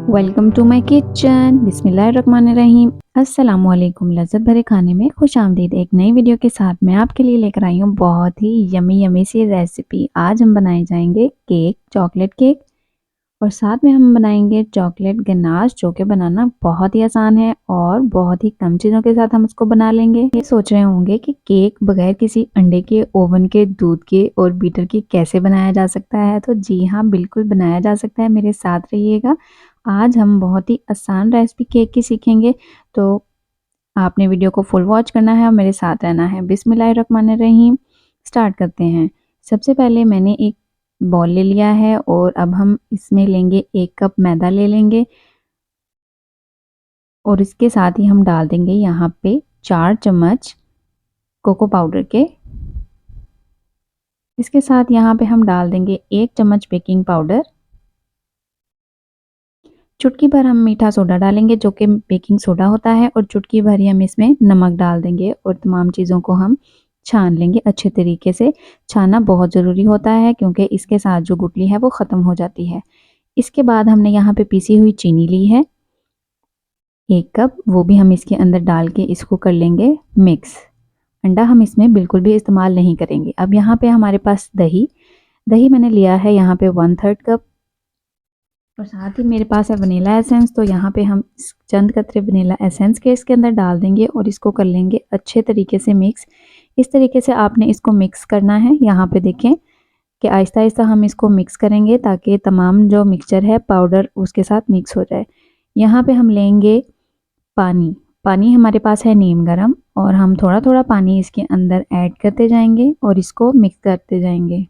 Welcome to my kitchen. बिस्मिल्लाहिर्रहमानिर्रहीम। अस्सलामुअलैकुम। लज़्ज़त भरे खाने में खुश आमदीद। एक नई वीडियो के साथ मैं आपके लिए लेकर आई हूँ बहुत ही यमी यमी सी रेसिपी। आज हम बनाए जाएंगे केक, चॉकलेट केक, और साथ में हम बनाएंगे चॉकलेट गनाश, जो कि बनाना बहुत ही आसान है और बहुत ही कम चीज़ों के साथ हम उसको बना लेंगे। ये सोच रहे होंगे कि केक बगैर किसी अंडे के, ओवन के, दूध के और बीटर के कैसे बनाया जा सकता है। तो जी हाँ, बिल्कुल बनाया जा सकता है। मेरे साथ रहिएगा। आज हम बहुत ही आसान रेसिपी केक की सीखेंगे, तो आपने वीडियो को फुल वॉच करना है और मेरे साथ रहना है। बिस्मिल्लाहिर्रहमानिर्रहीम। स्टार्ट करते हैं। सबसे पहले मैंने एक बॉल ले लिया है और अब हम इसमें लेंगे 1 कप मैदा ले लेंगे और इसके साथ ही हम डाल देंगे यहाँ पे 4 चम्मच कोको पाउडर के। इसके साथ यहाँ पे हम डाल देंगे 1 चम्मच बेकिंग पाउडर। चुटकी भर हम मीठा सोडा डालेंगे, जो कि बेकिंग सोडा होता है, और चुटकी भर ही हम इसमें नमक डाल देंगे और तमाम चीज़ों को हम छान लेंगे अच्छे तरीके से। छानना बहुत ज़रूरी होता है क्योंकि इसके साथ जो गुठली है वो ख़त्म हो जाती है। इसके बाद हमने यहाँ पे पीसी हुई चीनी ली है 1 कप, वो भी हम इसके अंदर डाल के इसको कर लेंगे मिक्स। अंडा हम इसमें बिल्कुल भी इस्तेमाल नहीं करेंगे। अब यहाँ पे हमारे पास दही दही मैंने लिया है यहाँ पे 1/3 कप, और साथ ही मेरे पास है वनीला एसेंस। तो यहाँ पे हम चंद कतरे वनीला एसेंस के इसके अंदर डाल देंगे और इसको कर लेंगे अच्छे तरीके से मिक्स। इस तरीके से आपने इसको मिक्स करना है। यहाँ पे देखें कि आहिस्ता आहिस्ता हम इसको मिक्स करेंगे ताकि तमाम जो मिक्सचर है पाउडर उसके साथ मिक्स हो जाए। यहाँ पे हम लेंगे पानी। पानी हमारे पास है नीम गरम, और हम थोड़ा थोड़ा पानी इसके अंदर ऐड करते जाएंगे और इसको मिक्स करते जाएंगे।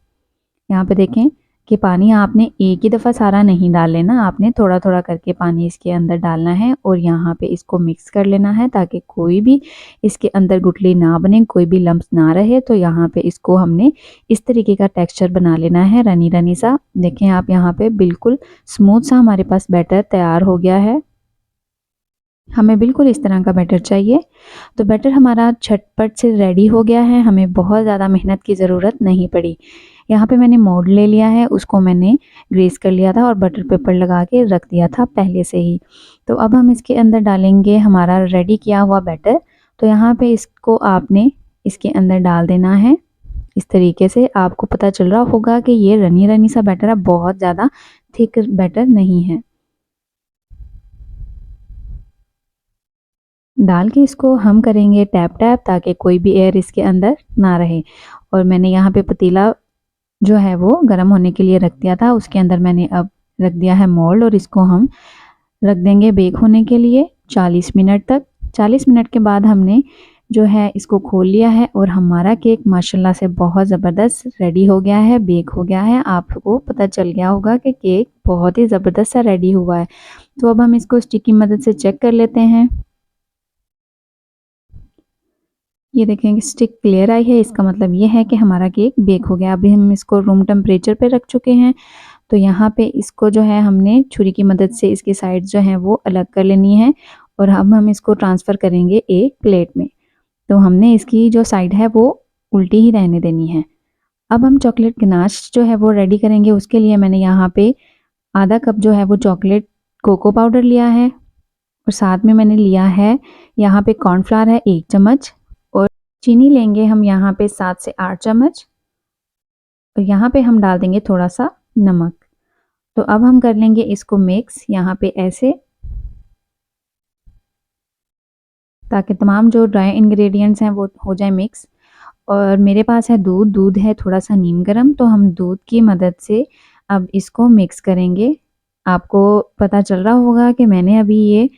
यहाँ पे देखें कि पानी आपने एक ही दफ़ा सारा नहीं डाल लेना, आपने थोड़ा थोड़ा करके पानी इसके अंदर डालना है और यहाँ पे इसको मिक्स कर लेना है ताकि कोई भी इसके अंदर गुठली ना बने, कोई भी लम्स ना रहे। तो यहाँ पे इसको हमने इस तरीके का टेक्सचर बना लेना है, रनी रनी सा। देखें आप यहाँ पे बिल्कुल स्मूथ सा हमारे पास बैटर तैयार हो गया है। हमें बिल्कुल इस तरह का बैटर चाहिए। तो बैटर हमारा झटपट से रेडी हो गया है, हमें बहुत ज़्यादा मेहनत की ज़रूरत नहीं पड़ी। यहाँ पे मैंने मोल्ड ले लिया है, उसको मैंने ग्रीस कर लिया था और बटर पेपर लगा के रख दिया था पहले से ही। तो अब हम इसके अंदर डालेंगे हमारा रेडी किया हुआ बैटर। तो यहाँ पे इसको आपने इसके अंदर डाल देना है। इस तरीके से आपको पता चल रहा होगा कि ये रनी रनी सा बैटर है, बहुत ज़्यादा थिक बैटर नहीं है। डाल के इसको हम करेंगे टैप टैप ताकि कोई भी एयर इसके अंदर ना रहे। और मैंने यहाँ पे पतीला जो है वो गर्म होने के लिए रख दिया था, उसके अंदर मैंने अब रख दिया है मोल्ड और इसको हम रख देंगे बेक होने के लिए 40 मिनट तक। 40 मिनट के बाद हमने जो है इसको खोल लिया है और हमारा केक माशाल्लाह से बहुत ज़बरदस्त रेडी हो गया है, बेक हो गया है। आपको पता चल गया होगा कि केक बहुत ही ज़बरदस्त सा रेडी हुआ है। तो अब हम इसको स्टिक की मदद से चेक कर लेते हैं। ये देखेंगे स्टिक क्लियर आई है, इसका मतलब ये है कि हमारा केक बेक हो गया। अभी हम इसको रूम टेम्परेचर पे रख चुके हैं। तो यहाँ पे इसको जो है हमने छुरी की मदद से इसकी साइड जो है वो अलग कर लेनी है और अब हम इसको ट्रांसफ़र करेंगे एक प्लेट में। तो हमने इसकी जो साइड है वो उल्टी ही रहने देनी है। अब हम चॉकलेट गनाश जो है वो रेडी करेंगे। उसके लिए मैंने यहाँ पे आधा कप जो है वो चॉकलेट कोको पाउडर लिया है, और साथ में मैंने लिया है यहाँ पे कॉर्नफ्लावर है 1 चम्मच, और चीनी लेंगे हम यहाँ पे 7 से 8 चम्मच, और यहाँ पे हम डाल देंगे थोड़ा सा नमक। तो अब हम कर लेंगे इसको मिक्स यहाँ पे ऐसे, ताकि तमाम जो ड्राई इंग्रेडिएंट्स हैं वो हो जाए मिक्स। और मेरे पास है दूध, दूध है थोड़ा सा नीम गर्म, तो हम दूध की मदद से अब इसको मिक्स करेंगे। आपको पता चल रहा होगा कि मैंने अभी ये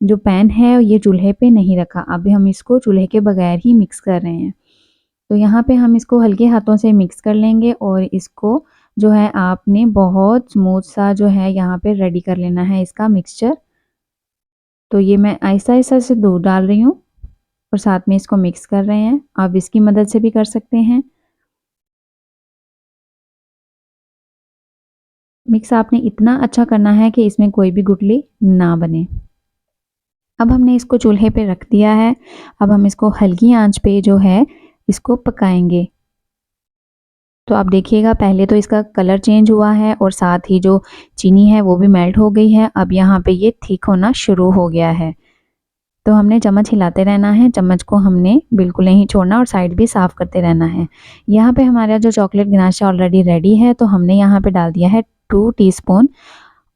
जो पैन है ये चूल्हे पे नहीं रखा, अभी हम इसको चूल्हे के बगैर ही मिक्स कर रहे हैं। तो यहाँ पे हम इसको हल्के हाथों से मिक्स कर लेंगे और इसको जो है आपने बहुत स्मूथ सा जो है यहाँ पे रेडी कर लेना है इसका मिक्सचर। तो ये मैं आहिस्ता आहिस्ता से दूध डाल रही हूँ और साथ में इसको मिक्स कर रहे हैं। आप इसकी मदद से भी कर सकते हैं। मिक्स आपने इतना अच्छा करना है कि इसमें कोई भी गुठली ना बने। अब हमने इसको चूल्हे पे रख दिया है। अब हम इसको हल्की आंच पे जो है इसको पकाएंगे। तो आप देखिएगा पहले तो इसका कलर चेंज हुआ है और साथ ही जो चीनी है वो भी मेल्ट हो गई है। अब यहाँ पे ये थिक होना शुरू हो गया है। तो हमने चम्मच हिलाते रहना है, चम्मच को हमने बिल्कुल नहीं छोड़ना और साइड भी साफ़ करते रहना है। यहाँ पे हमारा जो चॉकलेट गनाश ऑलरेडी रेडी है, तो हमने यहाँ पे डाल दिया है 2 टीस्पून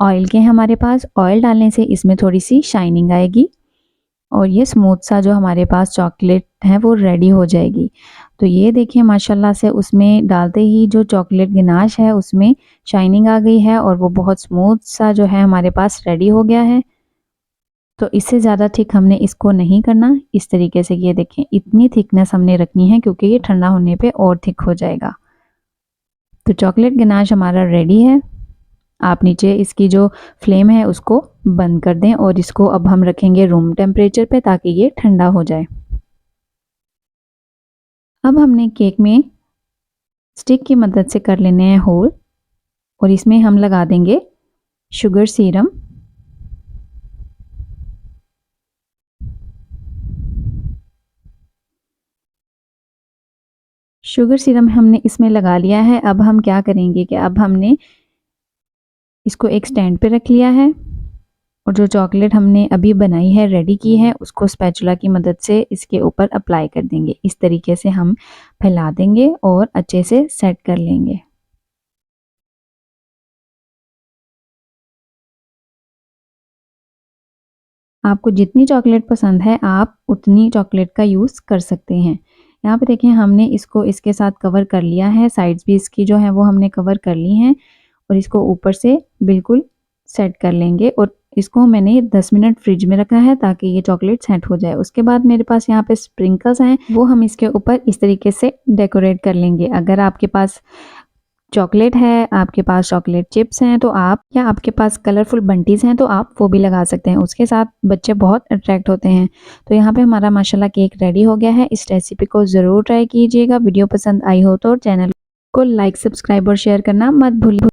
ऑयल के हमारे पास। ऑयल डालने से इसमें थोड़ी सी शाइनिंग आएगी और ये स्मूथ सा जो हमारे पास चॉकलेट है वो रेडी हो जाएगी। तो ये देखिए माशाल्लाह से उसमें डालते ही जो चॉकलेट गनाश है उसमें शाइनिंग आ गई है और वो बहुत स्मूथ सा जो है हमारे पास रेडी हो गया है। तो इससे ज़्यादा थिक हमने इसको नहीं करना। इस तरीके से ये देखें इतनी थिकनेस हमने रखनी है क्योंकि ये ठंडा होने पे और थिक हो जाएगा। तो चॉकलेट गनाश हमारा रेडी है। आप नीचे इसकी जो फ्लेम है उसको बंद कर दें और इसको अब हम रखेंगे रूम टेम्परेचर पे ताकि ये ठंडा हो जाए। अब हमने केक में स्टिक की मदद से कर लेने हैं होल और इसमें हम लगा देंगे शुगर सीरम। शुगर सीरम हमने इसमें लगा लिया है। अब हम क्या करेंगे कि अब हमने इसको एक स्टैंड पे रख लिया है और जो चॉकलेट हमने अभी बनाई है रेडी की है उसको स्पैचुला की मदद से इसके ऊपर अप्लाई कर देंगे। इस तरीके से हम फैला देंगे और अच्छे से सेट कर लेंगे। आपको जितनी चॉकलेट पसंद है आप उतनी चॉकलेट का यूज़ कर सकते हैं। यहाँ पे देखें हमने इसको इसके साथ कवर कर लिया है, साइड्स भी इसकी जो है वो हमने कवर कर ली हैं और इसको ऊपर से बिल्कुल सेट कर लेंगे और इसको मैंने 10 मिनट फ्रिज में रखा है ताकि ये चॉकलेट सेट हो जाए। उसके बाद मेरे पास यहाँ पे स्प्रिंकल्स हैं, वो हम इसके ऊपर इस तरीके से डेकोरेट कर लेंगे। अगर आपके पास चॉकलेट है, आपके पास चॉकलेट चिप्स हैं तो आप, या आपके पास कलरफुल बंटीज हैं तो आप वो भी लगा सकते हैं। उसके साथ बच्चे बहुत अट्रैक्ट होते हैं। तो यहाँ पे हमारा माशाल्लाह केक रेडी हो गया है। इस रेसिपी को ज़रूर ट्राई कीजिएगा। वीडियो पसंद आई हो तो चैनल को लाइक, सब्सक्राइब और शेयर करना मत भूलिए।